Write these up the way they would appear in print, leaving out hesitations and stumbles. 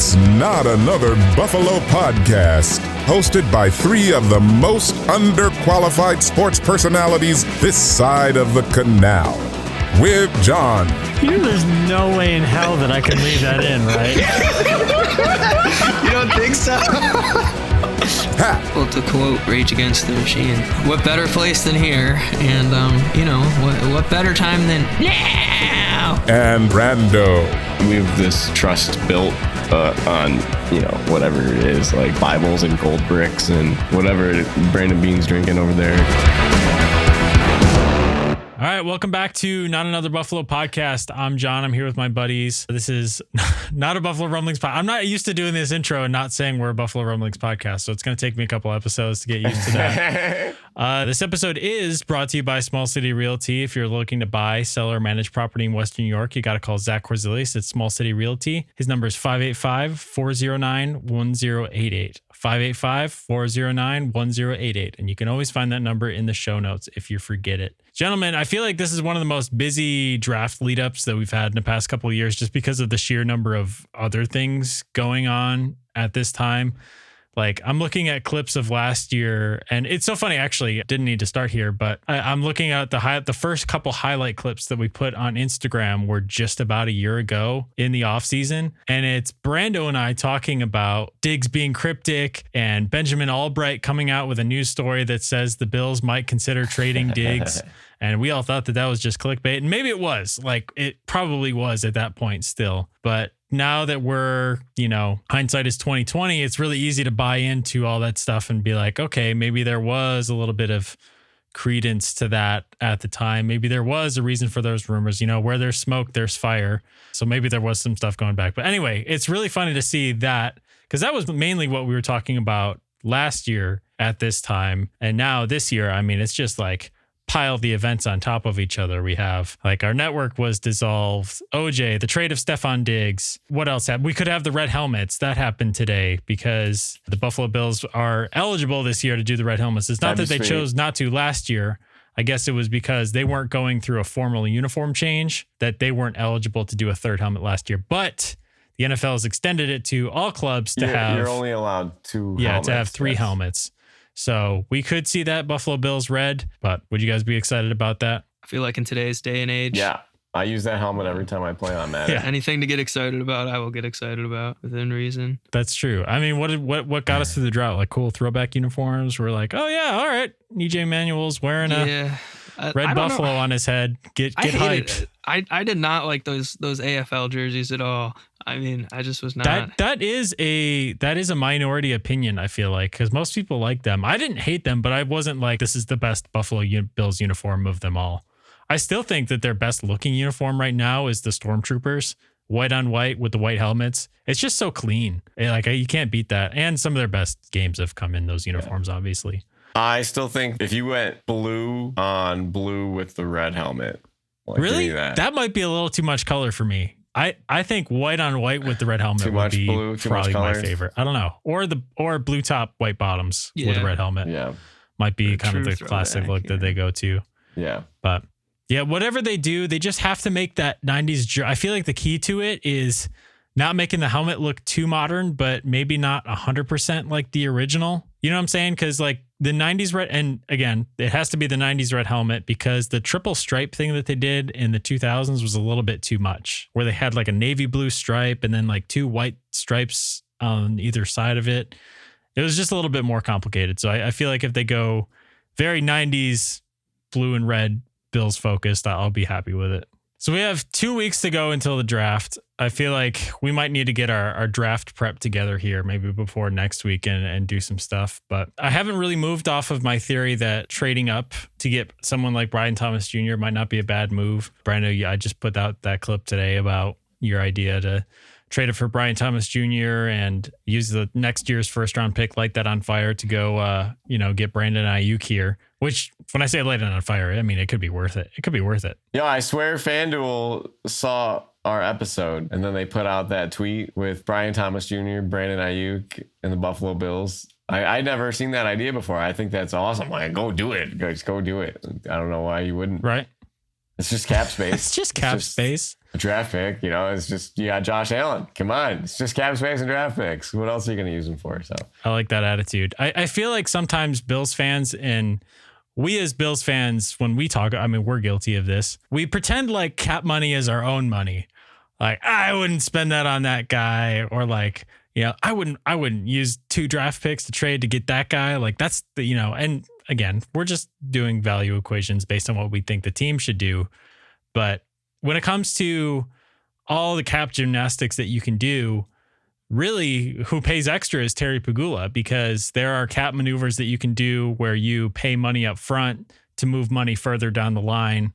It's Not Another Buffalo Podcast, hosted by three of the most underqualified sports personalities this side of the canal. With John. There's no way in hell that I can leave that in, right? You don't think so? Well, to quote Rage Against the Machine, what better place than here? And, what better time than now? And Brando. We have this trust built on, whatever it is, like Bibles and gold bricks and whatever Brandon Bean's drinking over there. All right, welcome back to Not Another Buffalo Podcast. I'm John. I'm here with my buddies. This is not a Buffalo Rumblings podcast. I'm not used to doing this intro and not saying we're a Buffalo Rumblings podcast, so it's going to take me a couple episodes to get used to that. This episode is brought to you by Small City Realty. If you're looking to buy, sell, or manage property in Western New York, you got to call Jkorz Agency at Small City Realty. His number is 585-409-1088. 585-409-1088. And you can always find that number in the show notes if you forget it. Gentlemen, I feel like this is one of the most busy draft lead-ups that we've had in the past couple of years just because of the sheer number of other things going on at this time. Like, I'm looking at clips of last year, and it's so funny, actually. I didn't need to start here, but I'm looking at the first couple highlight clips that we put on Instagram were just about a year ago in the offseason. And it's Brando and I talking about Diggs being cryptic and Benjamin Albright coming out with a news story that says the Bills might consider trading Diggs. And we all thought that was just clickbait. And maybe it was. Like, it probably was at that point still. But now that we're, hindsight is 2020, it's really easy to buy into all that stuff and be like, okay, maybe there was a little bit of credence to that at the time. Maybe there was a reason for those rumors. Where there's smoke, there's fire. So maybe there was some stuff going back. But anyway, it's really funny to see that, because that was mainly what we were talking about last year at this time. And now this year, it's just like pile the events on top of each other. We have like our network was dissolved, OJ, the trade of Stephon Diggs. What else happened? We could have the red helmets. That happened today because the Buffalo Bills are eligible this year to do the red helmets. It's not that they chose not to last year. I guess it was because they weren't going through a formal uniform change that they weren't eligible to do a third helmet last year. But the NFL has extended it to all clubs to have. You're only allowed two helmets. To have three helmets. So we could see that Buffalo Bills red, but would you guys be excited about that? I feel like in today's day and age. Yeah. I use that helmet every time I play on Madden. Yeah. Anything to get excited about, I will get excited about within reason. That's true. What got us through the drought? Like cool throwback uniforms. We're like, oh yeah, all right. EJ Manuel's wearing a red buffalo on his head. Get hyped. I did not like those AFL jerseys at all. I just was not. That is a minority opinion, I feel like, because most people like them. I didn't hate them, but I wasn't like, this is the best Buffalo Bills uniform of them all. I still think that their best looking uniform right now is the Stormtroopers, white on white with the white helmets. It's just so clean. Like, you can't beat that. And some of their best games have come in those uniforms, obviously. I still think if you went blue on blue with the red helmet. Really? That might be a little too much color for me. I think white on white with the red helmet would be probably my favorite. I don't know. Or blue top, white bottoms with a red helmet. Yeah. Might be kind of the classic look that they go to. Yeah. But yeah, whatever they do, they just have to make that 90s. I feel like the key to it is not making the helmet look too modern, but maybe not 100% like the original. You know what I'm saying? Because like the 90s red, and again, it has to be the 90s red helmet because the triple stripe thing that they did in the 2000s was a little bit too much, where they had like a navy blue stripe and then like two white stripes on either side of it. It was just a little bit more complicated. So I feel like if they go very 90s blue and red Bills focused, I'll be happy with it. So we have 2 weeks to go until the draft. I feel like we might need to get our draft prep together here, maybe before next week and do some stuff. But I haven't really moved off of my theory that trading up to get someone like Brian Thomas Jr. might not be a bad move. Brando, I just put out that clip today about your idea to trade it for Brian Thomas Jr. and use the next year's first round pick, light that on fire to go, get Brandon Ayuk here. Which, when I say light it on fire, it could be worth it. It could be worth it. Yeah, I swear FanDuel saw our episode and then they put out that tweet with Brian Thomas Jr., Brandon Ayuk, and the Buffalo Bills. I'd never seen that idea before. I think that's awesome. Like, go do it. Just go do it. I don't know why you wouldn't. Right. It's just cap space. It's just cap space. A draft pick, it's just, you got Josh Allen. Come on. It's just cap space and draft picks. What else are you going to use them for? So I like that attitude. I feel like sometimes Bills fans, and we as Bills fans, when we talk, I mean, we're guilty of this. We pretend like cap money is our own money. Like, I wouldn't spend that on that guy, or like, I wouldn't use 2 draft picks to trade to get that guy. Like, that's the, and again, we're just doing value equations based on what we think the team should do. But when it comes to all the cap gymnastics that you can do, really who pays extra is Terry Pegula, because there are cap maneuvers that you can do where you pay money up front to move money further down the line.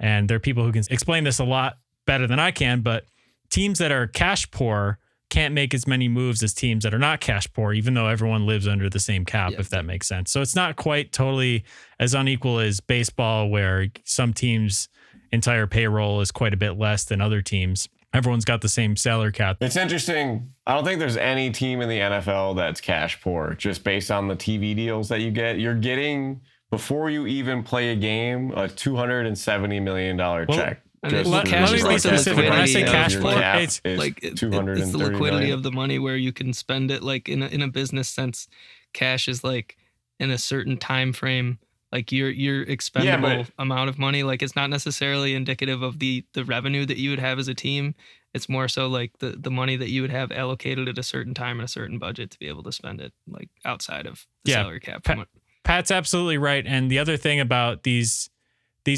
And there are people who can explain this a lot better than I can, but teams that are cash poor can't make as many moves as teams that are not cash poor, even though everyone lives under the same cap, if that makes sense. So it's not quite totally as unequal as baseball, where some teams' entire payroll is quite a bit less than other teams. Everyone's got the same salary cap. It's interesting. I don't think there's any team in the NFL that's cash poor, just based on the TV deals that you get. You're getting, before you even play a game, a $270 million check. Let me be specific. When I say cash poor, it's like it's the liquidity of the money, where you can spend it like in a business sense. Cash is like in a certain time frame, like your expendable amount of money. Like, it's not necessarily indicative of the revenue that you would have as a team. It's more so like the money that you would have allocated at a certain time and a certain budget to be able to spend it, like outside of the salary cap. Pat's absolutely right. And the other thing about these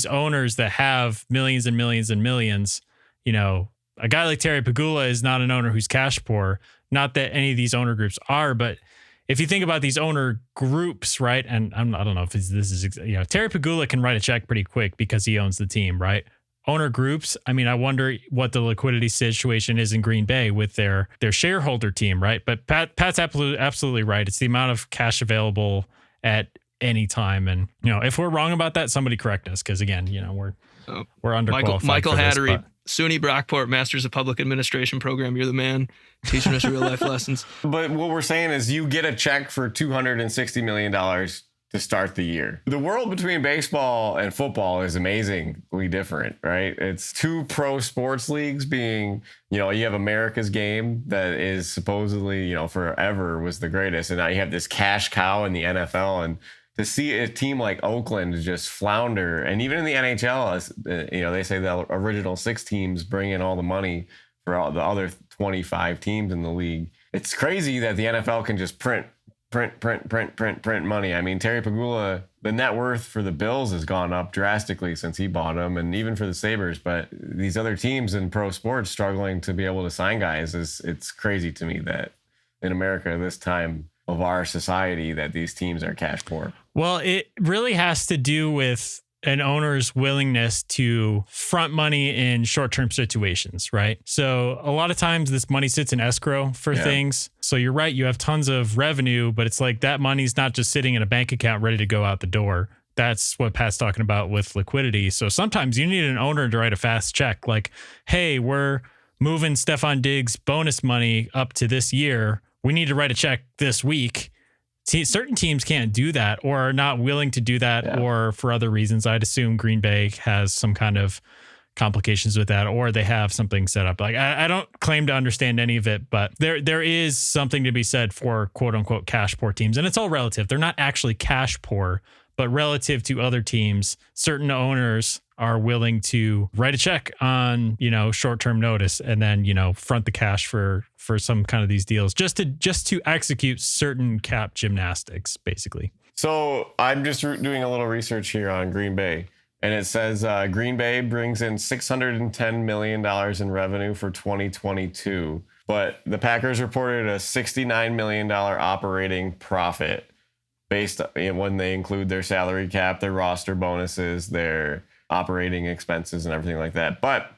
owners that have millions and millions and millions, a guy like Terry Pegula is not an owner who's cash poor. Not that any of these owner groups are, but if you think about these owner groups, right? And I don't know if this is, Terry Pegula can write a check pretty quick because he owns the team, right? Owner groups, I mean, I wonder what the liquidity situation is in Green Bay with their shareholder team, right? But Pat's absolutely right. It's the amount of cash available at any time. And, if we're wrong about that, somebody correct us. Cause again, we're underqualified. Michael Hattery, SUNY Brockport, Masters of Public Administration program. You're the man teaching us real life lessons. But what we're saying is you get a check for $260 million to start the year. The world between baseball and football is amazingly different, right? It's 2 pro sports leagues being, you have America's Game that is supposedly, forever was the greatest. And now you have this cash cow in the NFL, and to see a team like Oakland just flounder, and even in the NHL, they say the original 6 teams bring in all the money for all the other 25 teams in the league. It's crazy that the NFL can just print money. I mean, Terry Pegula, the net worth for the Bills has gone up drastically since he bought them, and even for the Sabres. But these other teams in pro sports struggling to be able to sign guys, it's crazy to me that in America, this time of our society, that these teams are cash poor. Well, it really has to do with an owner's willingness to front money in short-term situations, right? So a lot of times this money sits in escrow for things. So you're right, you have tons of revenue, but it's like that money's not just sitting in a bank account ready to go out the door. That's what Pat's talking about with liquidity. So sometimes you need an owner to write a fast check, like, hey, we're moving Stephon Diggs bonus money up to this year. We need to write a check this week. Certain teams can't do that, or are not willing to do that, or for other reasons. I'd assume Green Bay has some kind of complications with that, or they have something set up. Like, I don't claim to understand any of it, but there is something to be said for quote unquote cash poor teams. And it's all relative. They're not actually cash poor, but relative to other teams, certain owners are willing to write a check on, short-term notice, and then, front the cash for some kind of these deals just to execute certain cap gymnastics, basically. So I'm just doing a little research here on Green Bay, and it says Green Bay brings in $610 million in revenue for 2022, but the Packers reported a $69 million operating profit based on when they include their salary cap, their roster bonuses, their operating expenses and everything like that. But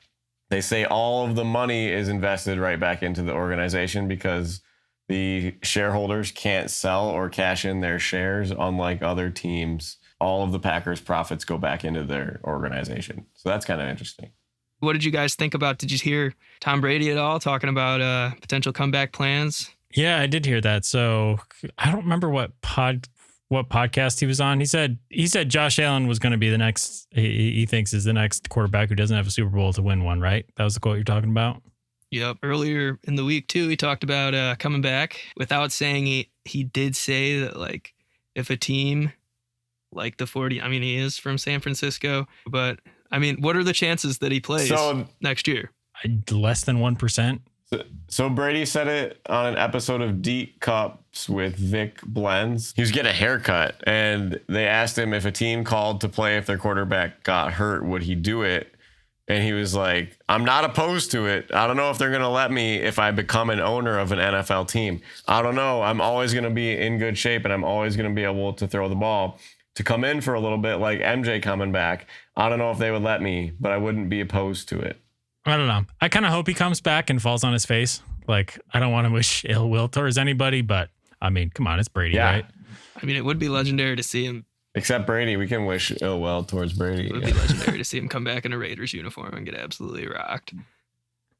they say all of the money is invested right back into the organization because the shareholders can't sell or cash in their shares, unlike other teams. All of the Packers' profits go back into their organization. So that's kind of interesting. What did you guys think about? Did you hear Tom Brady at all talking about potential comeback plans? Yeah, I did hear that. So I don't remember what what podcast he was on. He said Josh Allen was going to be the next, he thinks is the next quarterback who doesn't have a Super Bowl to win one, right? That was the quote you're talking about? Yep. Earlier in the week, too, he talked about coming back without saying he did say that, like, if a team like the 40, I mean, he is from San Francisco, but I mean, what are the chances that he plays next year? Less than 1%. So Brady said it on an episode of Deep Cups with Vic Blends. He was getting a haircut, and they asked him if a team called to play if their quarterback got hurt, would he do it? And he was like, I'm not opposed to it. I don't know if they're going to let me if I become an owner of an NFL team. I don't know. I'm always going to be in good shape, and I'm always going to be able to throw the ball. To come in for a little bit, like MJ coming back, I don't know if they would let me, but I wouldn't be opposed to it. I don't know. I kind of hope he comes back and falls on his face. Like, I don't want to wish ill will towards anybody, but I mean, come on, it's Brady, right? I mean, it would be legendary to see him. Except Brady, we can wish ill will towards Brady. It would be legendary to see him come back in a Raiders uniform and get absolutely rocked.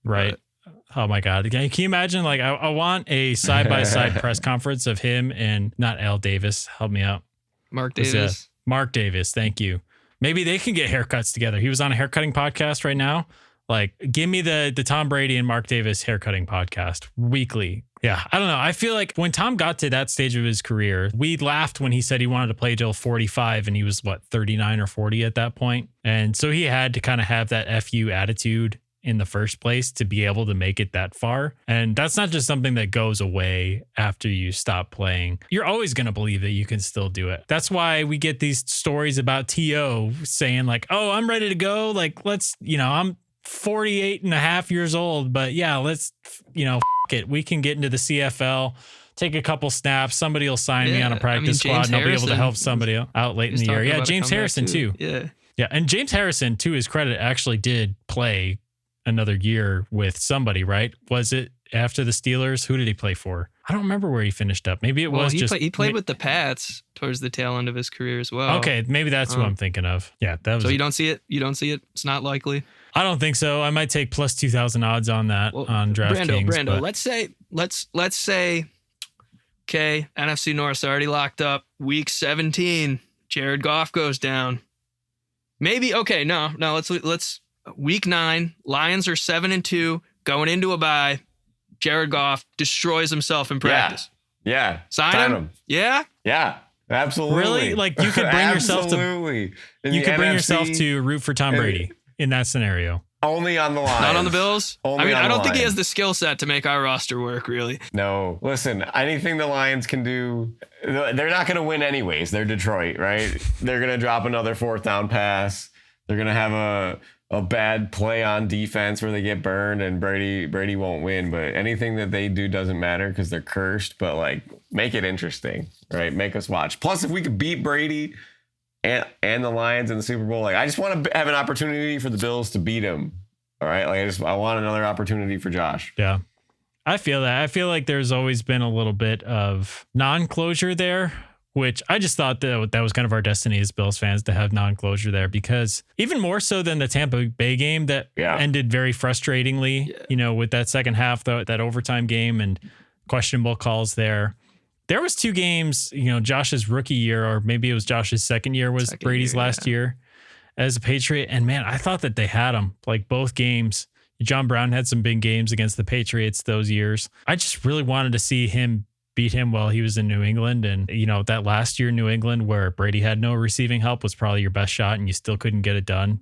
Right. But, oh my God. Can you imagine? Like, I want a side-by-side press conference of him and not Al Davis. Help me out. Mark Davis. Mark Davis. Thank you. Maybe they can get haircuts together. He was on a haircutting podcast right now. Like, give me the Tom Brady and Mark Davis haircutting podcast weekly. Yeah, I don't know. I feel like when Tom got to that stage of his career, we laughed when he said he wanted to play till 45 and he was, 39 or 40 at that point. And so he had to kind of have that FU attitude in the first place to be able to make it that far. And that's not just something that goes away after you stop playing. You're always going to believe that you can still do it. That's why we get these stories about T.O. saying like, oh, I'm ready to go. Like, let's, I'm 48 and a half years old, but yeah, let's, f it. We can get into the CFL, take a couple snaps. Somebody will sign me on a practice squad and I'll be able to help somebody out late in the year. Yeah, James Harrison too. Yeah. Yeah. And James Harrison, to his credit, actually did play another year with somebody, right? Was it after the Steelers? Who did he play for? I don't remember where he finished up. Maybe he played with the Pats towards the tail end of his career as well. Okay, maybe that's who I'm thinking of. Yeah, that was. So you don't see it? You don't see it? It's not likely. I don't think so. I might take plus 2,000 odds on that on DraftKings. Brando. Let's say, okay, NFC North's already locked up. Week 17, Jared Goff goes down. Maybe okay. No. Let's week 9. Lions are 7-2 going into a bye. Jared Goff destroys himself in practice. Yeah. Sign him. Yeah. Yeah. Absolutely. Really? Like you could bring yourself to root for Tom Brady in that scenario. Only on the Lions. Not on the Bills? I don't think he has the skill set to make our roster work, really. No. Listen, anything the Lions can do, they're not going to win anyways. They're Detroit, right? They're going to drop another 4th down pass. They're going to have a bad play on defense where they get burned and Brady won't win. But anything that they do doesn't matter because they're cursed. But, like, make it interesting, right? Make us watch. Plus, if we could beat Brady and the Lions in the Super Bowl, like I just want to have an opportunity for the Bills to beat him. All right, like I want another opportunity for Josh. Yeah, I feel that. I feel like there's always been a little bit of non-closure there, which I just thought that was kind of our destiny as Bills fans to have non-closure there, because even more so than the Tampa Bay game that ended very frustratingly, with that second half, that overtime game and questionable calls there. There was 2 games, Josh's rookie year, or maybe it was Josh's second year was Brady's last year as a Patriot. And man, I thought that they had him like both games. John Brown had some big games against the Patriots those years. I just really wanted to see him beat him while he was in New England. And, that last year in New England where Brady had no receiving help was probably your best shot and you still couldn't get it done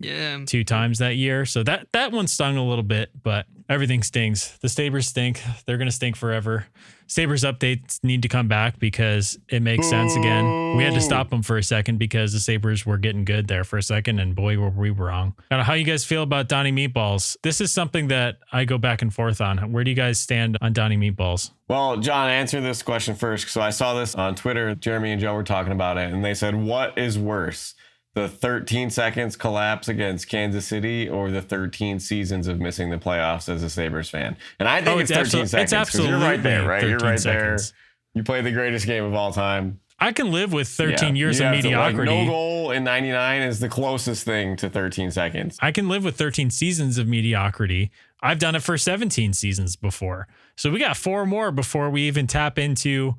2 times that year. So that one stung a little bit, but everything stings. The Sabres stink. They're going to stink forever. Sabres updates need to come back because it makes sense again. We had to stop them for a second because the Sabres were getting good there for a second, and boy, were we wrong. How you guys feel about Donnie Meatballs? This is something that I go back and forth on. Where do you guys stand on Donnie Meatballs? Well, John, answer this question first. So I saw this on Twitter. Jeremy and Joe were talking about it, and they said, what is worse? The 13 seconds collapse against Kansas City or the 13 seasons of missing the playoffs as a Sabres fan? And I think it's 13 seconds. It's absolutely you're right there, right? You're right seconds. there. You played the greatest game of all time. I can live with 13 years of mediocrity. No goal in 99 is the closest thing to 13 seconds. I can live with 13 seasons of mediocrity. I've done it for 17 seasons before. So we got 4 more before we even tap into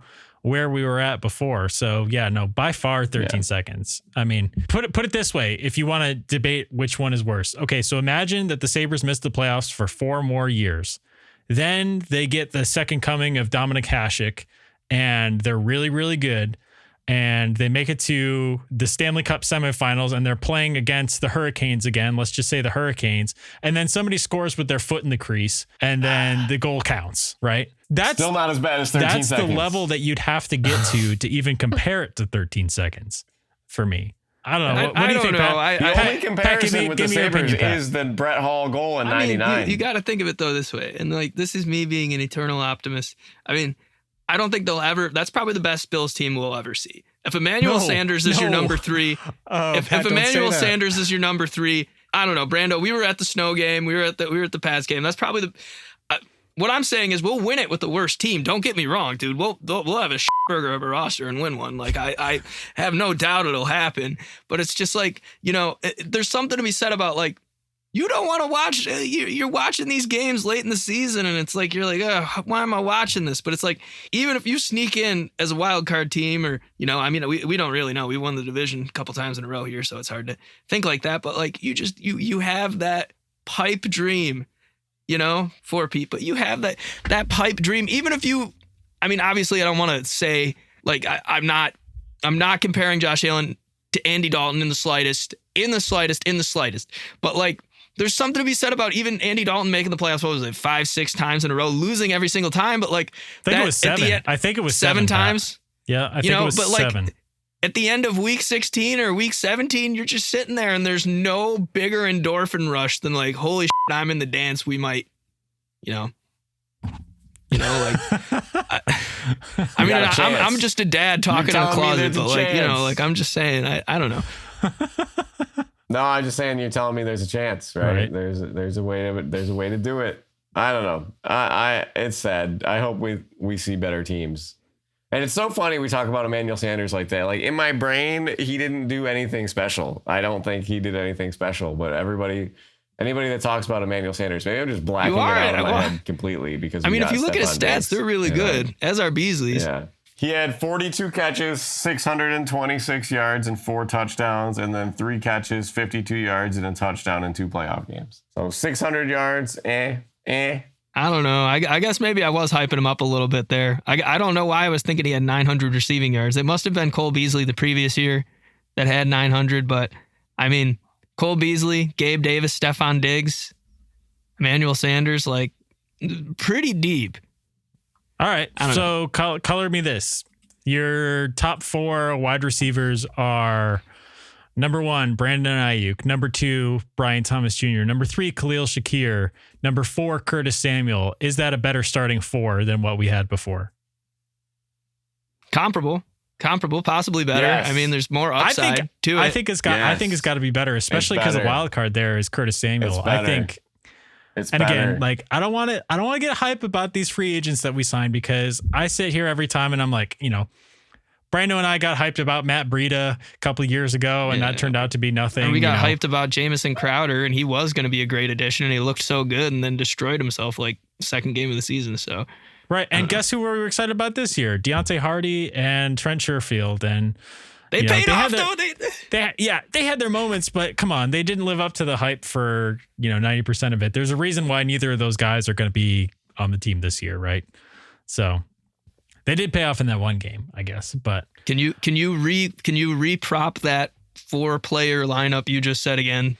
where we were at before. So yeah, no, by far 13 seconds. I mean, put it this way, if you want to debate which one is worse. Okay, so imagine that the Sabres missed the playoffs for 4 more years. Then they get the second coming of Dominik Hasek, and they're really, really good. And they make it to the Stanley Cup semifinals, and they're playing against the Hurricanes again. Let's just say the Hurricanes. And then somebody scores with their foot in the crease, and then the goal counts, right? That's still not as bad as 13 seconds. That's the level that you'd have to get to even compare it to 13 seconds for me. I don't know. What do you think, Pat? The only comparison with the Sabres is the Brett Hall goal in 99. You got to think of it, though, this way. And, like, this is me being an eternal optimist. I mean, I don't think they'll ever. That's probably the best Bills team we'll ever see. If Emmanuel Sanders is your number 3, if Emmanuel Sanders is your number 3, I don't know, Brando. We were at the Snow game. We were at the Pats game. That's probably the. What I'm saying is we'll win it with the worst team. Don't get me wrong, dude. We'll have a burger of a roster and win one. Like I have no doubt it'll happen. But it's just like, you know, there's something to be said about, like, you don't want to watch. You're watching these games late in the season, and it's like you're like, oh, why am I watching this? But it's like, even if you sneak in as a wild card team, or, you know, I mean, we don't really know. We won the division a couple times in a row here, so it's hard to think like that. But like, you have that pipe dream, you know, for people. You have that pipe dream. Even if you, I mean, obviously, I don't want to say like I'm not comparing Josh Allen to Andy Dalton in the slightest. But like, there's something to be said about even Andy Dalton making the playoffs, what was it, 5-6 times in a row, losing every single time. But like, I think it was 7. I think it was 7 times. Yeah, I think it was 7. Like, at the end of week 16 or week 17, you're just sitting there, and there's no bigger endorphin rush than like, holy shit, I'm in the dance. We might, you know, like, I mean, I'm just a dad talking in a closet, but like, you know, like, I'm just saying, I don't know. No, I'm just saying, you're telling me there's a chance, right? There's a way to do it. I don't know. It's sad. I hope we see better teams. And it's so funny we talk about Emmanuel Sanders like that. Like, in my brain, he didn't do anything special. I don't think he did anything special. But anybody that talks about Emmanuel Sanders, maybe I'm just blacking it out of my head completely, because I mean, if you look at his stats, they're really good, as are Beasley's. Yeah. He had 42 catches, 626 yards, and 4 touchdowns, and then 3 catches, 52 yards, and a touchdown in 2 playoff games. So 600 yards, I don't know. I guess maybe I was hyping him up a little bit there. I don't know why I was thinking he had 900 receiving yards. It must have been Cole Beasley the previous year that had 900, but I mean, Cole Beasley, Gabe Davis, Stephon Diggs, Emmanuel Sanders, like, pretty deep. All right, so color me this. Your top 4 wide receivers are number 1, Brandon Ayuk. Number 2, Brian Thomas Jr. Number 3, Khalil Shakir. Number 4, Curtis Samuel. Is that a better starting 4 than what we had before? Comparable, possibly better. Yes. I mean, there's more upside to it. I think it's got to be better, especially because the wild card there is Curtis Samuel. I think. Again, like, I don't want to get hype about these free agents that we signed, because I sit here every time and I'm like, you know, Brando and I got hyped about Matt Breida a couple of years ago, and that turned out to be nothing. And we got hyped about Jamison Crowder, and he was going to be a great addition, and he looked so good, and then destroyed himself like second game of the season. So right, and guess who we were excited about this year? Deontay Hardy and Trent Sherfield, and they paid off, though. They had their moments, but come on, they didn't live up to the hype for 90% of it. There's a reason why neither of those guys are going to be on the team this year, right? So they did pay off in that one game, I guess. But can you reprop that 4-player lineup you just said again?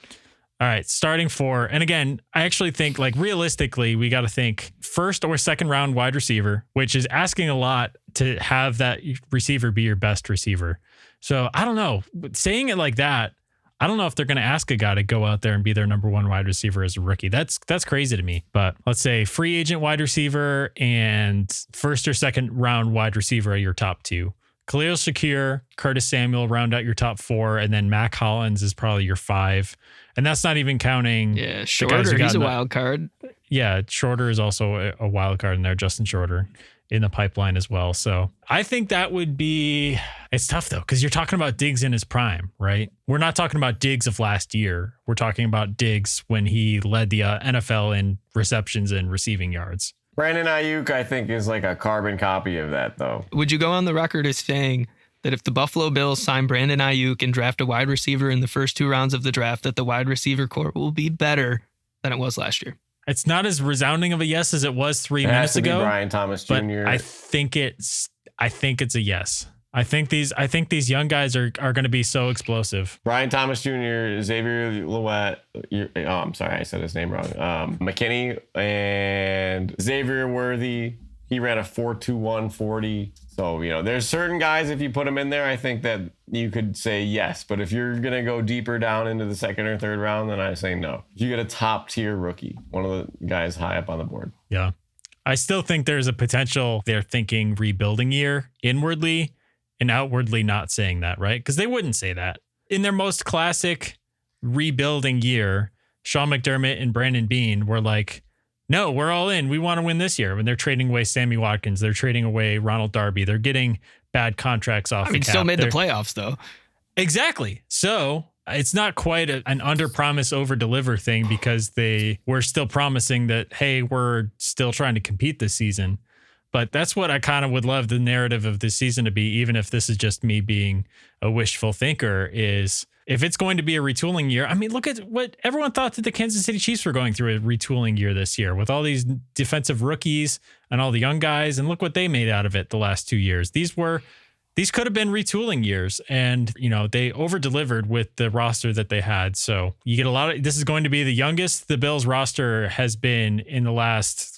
All right, starting 4. And again, I actually think, like, realistically, we got to think first or second round wide receiver, which is asking a lot to have that receiver be your best receiver. So I don't know, saying it like that, I don't know if they're going to ask a guy to go out there and be their number 1 wide receiver as a rookie. That's crazy to me. But let's say free agent wide receiver and first or second round wide receiver are your top 2. Khalil Shakir, Curtis Samuel round out your top 4, and then Mac Hollins is probably your 5. And that's not even counting. Yeah, Shorter, he's a wild card. Yeah, Shorter is also a wild card in there. Justin Shorter in the pipeline as well. So I think that would be, it's tough though, because you're talking about Diggs in his prime, right? We're not talking about Diggs of last year. We're talking about Diggs when he led the NFL in receptions and receiving yards. Brandon Ayuk, I think, is like a carbon copy of that, though. Would you go on the record as saying that if the Buffalo Bills sign Brandon Ayuk and draft a wide receiver in the first 2 rounds of the draft, that the wide receiver core will be better than it was last year? It's not as resounding of a yes as it was 3 It has minutes to be ago. Brian Thomas Jr. But I think it's a yes. I think these young guys are going to be so explosive. Brian Thomas Jr., Xavier Lewett. I'm sorry, I said his name wrong. McKinney and Xavier Worthy. He ran a 4.21 40. So, there's certain guys, if you put them in there, I think that you could say yes. But if you're going to go deeper down into the second or third round, then I say no. You get a top tier rookie, one of the guys high up on the board. Yeah. I still think there's a potential they're thinking rebuilding year inwardly and outwardly not saying that, right? Because they wouldn't say that. In their most classic rebuilding year, Sean McDermott and Brandon Beane were like, no, we're all in. We want to win this year. When they're trading away Sammy Watkins, they're trading away Ronald Darby. They're getting bad contracts off the cap. Still made the playoffs, though. Exactly. So it's not quite an under-promise, over-deliver thing because they were still promising that, hey, we're still trying to compete this season. But that's what I kind of would love the narrative of this season to be, even if this is just me being a wishful thinker, is if it's going to be a retooling year. I mean, look at what everyone thought that the Kansas City Chiefs were going through a retooling year this year with all these defensive rookies and all the young guys. And look what they made out of it the last 2 years. These could have been retooling years, and they over-delivered with the roster that they had. So you get this is going to be the youngest the Bills roster has been in the last,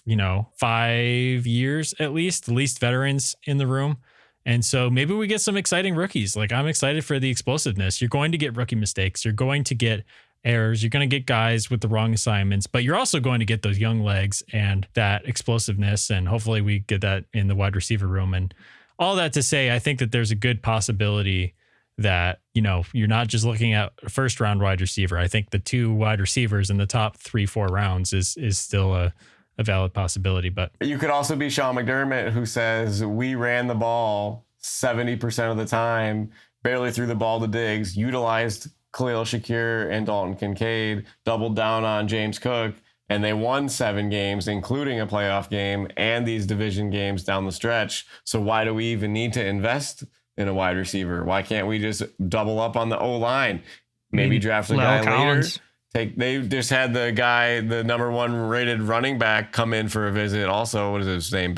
5 years, at least veterans in the room. And so maybe we get some exciting rookies. Like, I'm excited for the explosiveness. You're going to get rookie mistakes. You're going to get errors. You're going to get guys with the wrong assignments, but you're also going to get those young legs and that explosiveness. And hopefully we get that in the wide receiver room. And all that to say, I think that there's a good possibility that, you're not just looking at a first round wide receiver. I think the 2 wide receivers in the top 3-4 rounds is still a valid possibility. But you could also be Sean McDermott, who says we ran the ball 70% of the time, barely threw the ball to Diggs, utilized Khalil Shakir and Dalton Kincaid, doubled down on James Cook, and they won 7 games, including a playoff game and these division games down the stretch. So why do we even need to invest in a wide receiver? Why can't we just double up on the O-line? Maybe draft a guy later. They just had the guy, the number 1 rated running back, come in for a visit. Also, what is his name?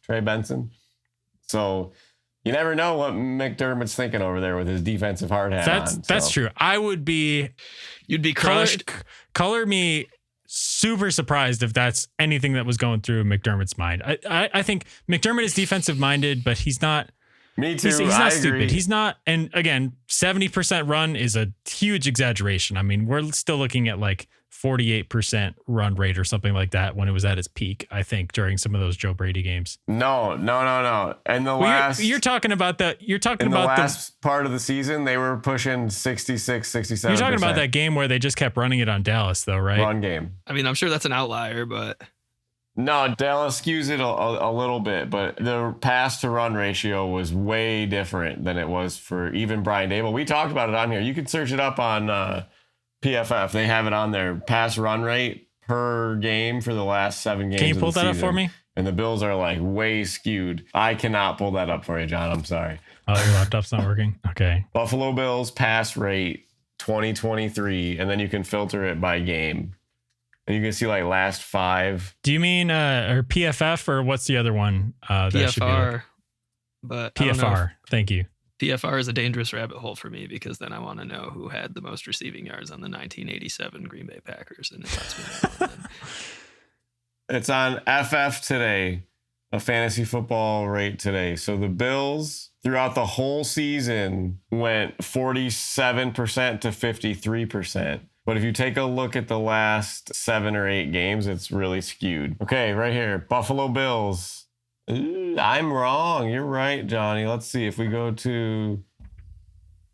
Trey Benson. So you never know what McDermott's thinking over there with his defensive hard hat on. That's true. You'd be crushed. Color me super surprised if that's anything that was going through McDermott's mind. I think McDermott is defensive minded, but he's not. Me too. He's not stupid. He's not. And again, 70% run is a huge exaggeration. I mean, we're still looking at like 48% run rate or something like that when it was at its peak, I think, during some of those Joe Brady games. No. And you're talking about the last part of the season, they were pushing 66, 67%. You're talking about that game where they just kept running it on Dallas, though, right? Run game. I mean, I'm sure that's an outlier, but no, Dallas skews it a little bit, but the pass to run ratio was way different than it was for even Brian Dable. We talked about it on here. You can search it up on PFF. They have it on there. Pass run rate per game for the last 7 games. Can you pull that up for me? And the Bills are like way skewed. I cannot pull that up for you, John. I'm sorry. Oh, your laptop's not working? Okay. Buffalo Bills pass rate 2023, and then you can filter it by game. And you can see like last 5. Do you mean or PFF or what's the other one? PFR. But PFR. Thank you. PFR is a dangerous rabbit hole for me because then I want to know who had the most receiving yards on the 1987 Green Bay Packers. And it's on FF today, a fantasy football rate today. So the Bills throughout the whole season went 47% to 53%. But if you take a look at the last 7 or 8 games, it's really skewed. Okay, right here, Buffalo Bills. Ooh, I'm wrong. You're right, Johnny. Let's see. If we go to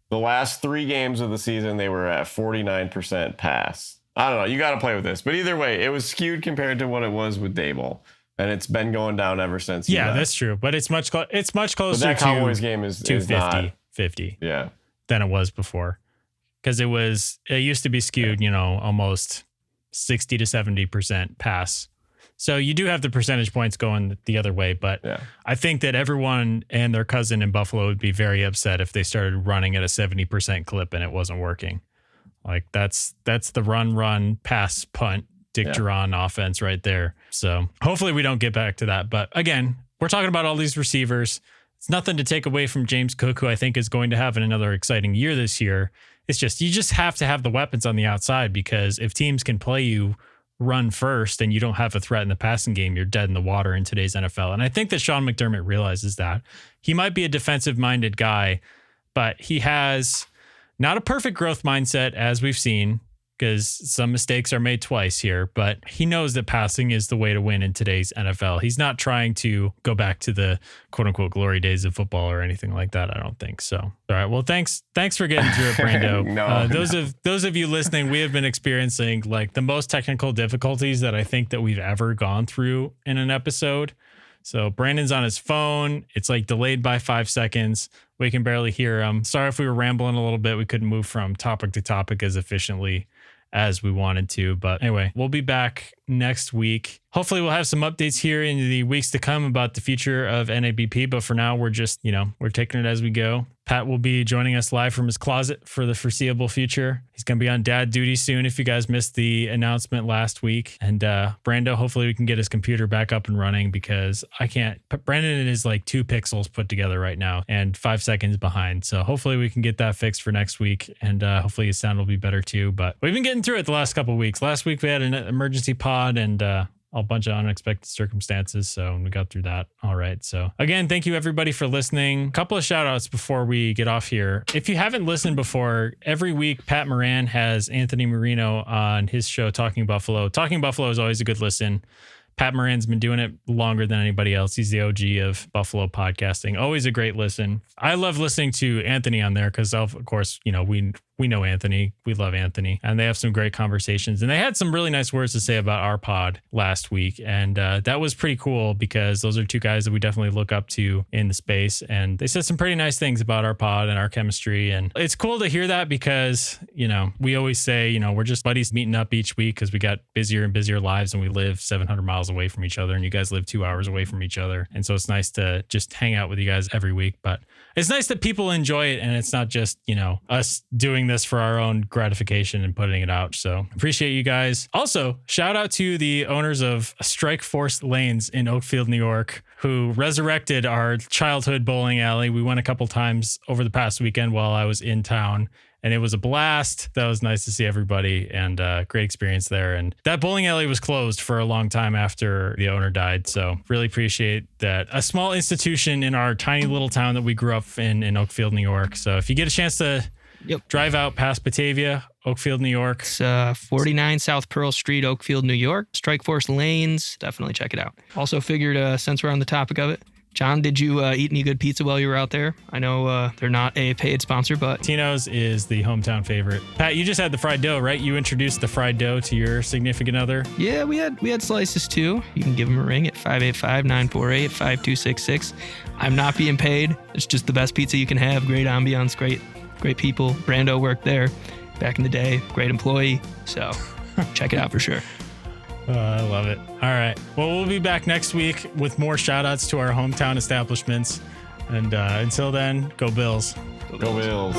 the last 3 games of the season, they were at 49% pass. I don't know. You got to play with this. But either way, it was skewed compared to what it was with Dable. And it's been going down ever since. Yeah, that's true. But it's much closer but that Cowboys game is 50 yeah, than it was before. Because it used to be skewed, almost 60 to 70% pass So you do have the percentage points going the other way, but I think that everyone and their cousin in Buffalo would be very upset if they started running at a 70% clip and it wasn't working. Like that's the run, pass, punt, Dick Duran offense right there. So hopefully we don't get back to that. But again, we're talking about all these receivers. It's nothing to take away from James Cook, who I think is going to have another exciting year this year. It's just, you just have to have the weapons on the outside, because if teams can play you run first and you don't have a threat in the passing game, you're dead in the water in today's NFL. And I think that Sean McDermott realizes that. He might be a defensive minded guy, but he has not a perfect growth mindset, as we've seen, because some mistakes are made twice here, but he knows that passing is the way to win in today's NFL. He's not trying to go back to the quote unquote glory days of football or anything like that. I don't think so. All right. Well, thanks for getting through it, Brando. Those of you listening, we have been experiencing like the most technical difficulties that I think that we've ever gone through in an episode. So Brandon's on his phone. It's like delayed by 5 seconds. We can barely hear him. Sorry if we were rambling a little bit. We couldn't move from topic to topic as efficiently as we wanted to. But anyway, we'll be back next week. Hopefully we'll have some updates here in the weeks to come about the future of NABP. But for now, we're just, we're taking it as we go. Pat will be joining us live from his closet for the foreseeable future. He's going to be on dad duty soon if you guys missed the announcement last week. And Brando, hopefully we can get his computer back up and running, because I can't. Brandon is like 2 pixels put together right now and 5 seconds behind. So hopefully we can get that fixed for next week. And hopefully his sound will be better too. But we've been getting through it the last couple of weeks. Last week we had an emergency pod and a bunch of unexpected circumstances. So we got through that. All right. So again, thank you everybody for listening. A couple of shout outs before we get off here. If you haven't listened before, every week, Pat Moran has Anthony Marino on his show, Talking Buffalo. Talking Buffalo is always a good listen. Pat Moran's been doing it longer than anybody else. He's the OG of Buffalo podcasting. Always a great listen. I love listening to Anthony on there because, of course, we know Anthony. We love Anthony. And they have some great conversations. And they had some really nice words to say about our pod last week. And that was pretty cool, because those are 2 guys that we definitely look up to in the space. And they said some pretty nice things about our pod and our chemistry. And it's cool to hear that, because, we always say, we're just buddies meeting up each week because we got busier and busier lives and we live 700 miles away from each other. And you guys live 2 hours away from each other. And so it's nice to just hang out with you guys every week. But it's nice that people enjoy it. And it's not just, us doing this for our own gratification and putting it out. So appreciate you guys. Also, shout out to the owners of Strike Force Lanes in Oakfield, New York, who resurrected our childhood bowling alley. We went a couple times over the past weekend while I was in town, and it was a blast. That was nice to see everybody, and great experience there. And that bowling alley was closed for a long time after the owner died. So really appreciate that. A small institution in our tiny little town that we grew up in Oakfield, New York. So if you get a chance to drive out past Batavia, Oakfield, New York. It's 49 South Pearl Street, Oakfield, New York. Strike Force Lanes. Definitely check it out. Also figured, since we're on the topic of it, John, did you eat any good pizza while you were out there? I know they're not a paid sponsor, but Tino's is the hometown favorite. Pat, you just had the fried dough, right? You introduced the fried dough to your significant other? Yeah, we had slices too. You can give them a ring at 585-948-5266. I'm not being paid. It's just the best pizza you can have. Great ambiance, great people. Brando worked there back in the day. Great employee. So check it out for sure. I love it. All right. Well, we'll be back next week with more shout outs to our hometown establishments. And until then, go Bills. Go Bills.